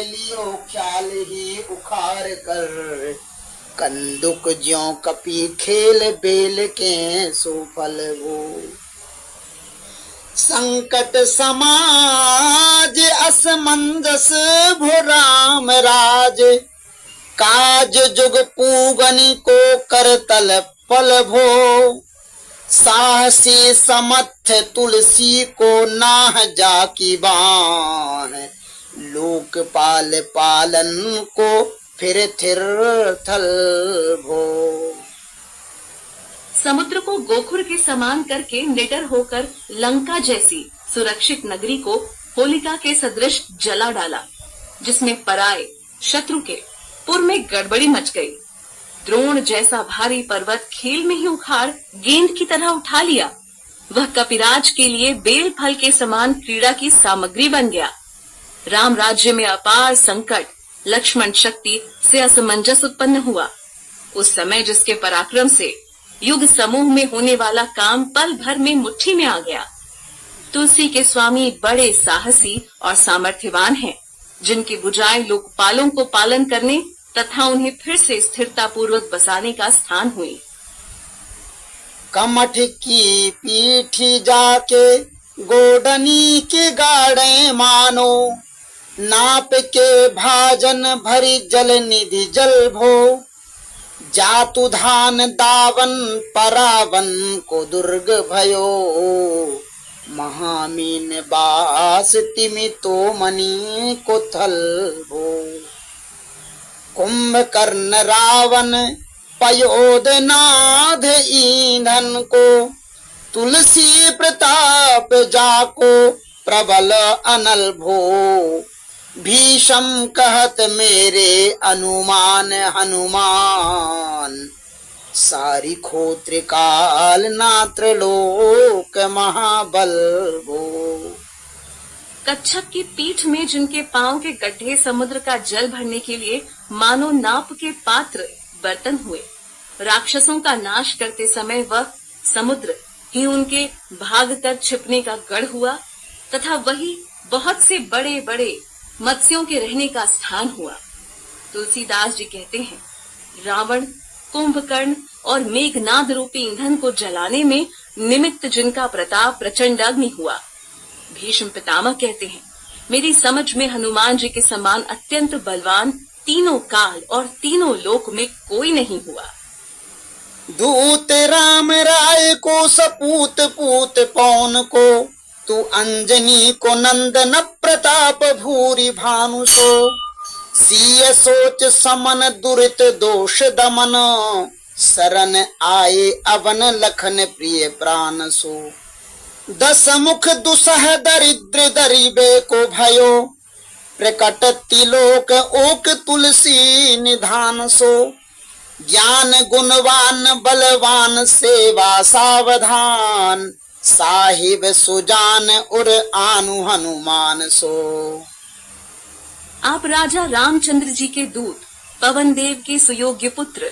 लियो ख्याल ही उखाड़ कर, कंदुक ज्यों कपी खेल बेल के सो फल वो। संकट समाज असमंजस भो राम राज, काज जुग पूगनी को कर तल पल भो। साहसी समर्थ तुलसी को नाह जाकी बाण, लोकपाल पालन को फिर थिर थल भो। समुद्र को गोखुर के समान करके निडर होकर लंका जैसी सुरक्षित नगरी को होलिका के सदृश जला डाला, जिसमें पराए शत्रु के पुर में गड़बड़ी मच गई। द्रोण जैसा भारी पर्वत खेल में ही उखाड़ गेंद की तरह उठा लिया। वह कपिराज के लिए बेल फल के समान क्रीड़ा की सामग्री बन गया। राम राज्य में अपार संकट, लक्ष्मण शक्ति से असमंजस उत्पन्न हुआ। उस समय जिसके पराक्रम से युग समूह में होने वाला काम पल भर में मुट्ठी में आ गया। तुलसी के स्वामी बड़े साहसी और सामर्थ्यवान हैं, जिनकी बुझाएं लोकपालों को पालन करने तथा उन्हें फिर से स्थिरता पूर्वक बसाने का स्थान हुई। कमठ की पीठी जाके गोडनी की गाड़े मानो, नाप के भाजन भरी जल निधि जल भो। जातु धान दावन परावन को दुर्ग भयो, महामीन बास तिमि तो मनी को थल भो। कुंभकर्ण रावण पयोद नाध ईंधन को, तुलसी प्रताप जाको प्रबल अनल भो। भीषम कहत मेरे अनुमान हनुमान, सारी खोत्रिकाल नात्र लोक महाबल भो। कच्छप की पीठ में जिनके पांव के गड्ढे समुद्र का जल भरने के लिए मानो नाप के पात्र बर्तन हुए, राक्षसों का नाश करते समय वह समुद्र ही उनके भागकर छिपने का गढ़ हुआ तथा वही बहुत से बड़े बड़े मत्स्यों के रहने का स्थान हुआ। तुलसीदास जी कहते हैं, रावण, कुंभकर्ण और मेघनाद रूपी ईंधन को जलाने में निमित्त जिनका प्रताप प्रचंड अग्नि हुआ। भीष्म पितामह कहते हैं, मेरी समझ में हनुमान जी के समान अत्यंत बलवान तीनों काल और तीनों लोक में कोई नहीं हुआ। दूत राम राय को सपूत पूत पौन को, तू अंजनी को नंदन प्रताप भूरि भानु सो। सीय सोच समन दुरित दोष दमन, शरण आए अवन लखन प्रिय प्राण सो। दस मुख दुसह दरिद्र दरिबे को भयो, प्रकट तिलोक ओक तुलसी निधान सो। ज्ञान गुणवान बलवान सेवा सावधान, साहिब सुजान उर आनु हनुमान सो। आप राजा रामचंद्र जी के दूत, पवन देव के सुयोग्य पुत्र,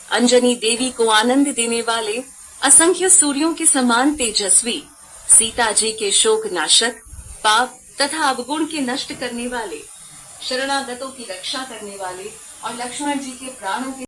अंजनी देवी को आनंद देने वाले, असंख्य सूर्यों के समान तेजस्वी, सीता जी के शोक नाशक, पाप तथा अवगुण के नष्ट करने वाले, शरणागतों की रक्षा करने वाले और लक्ष्मण जी के प्राणों के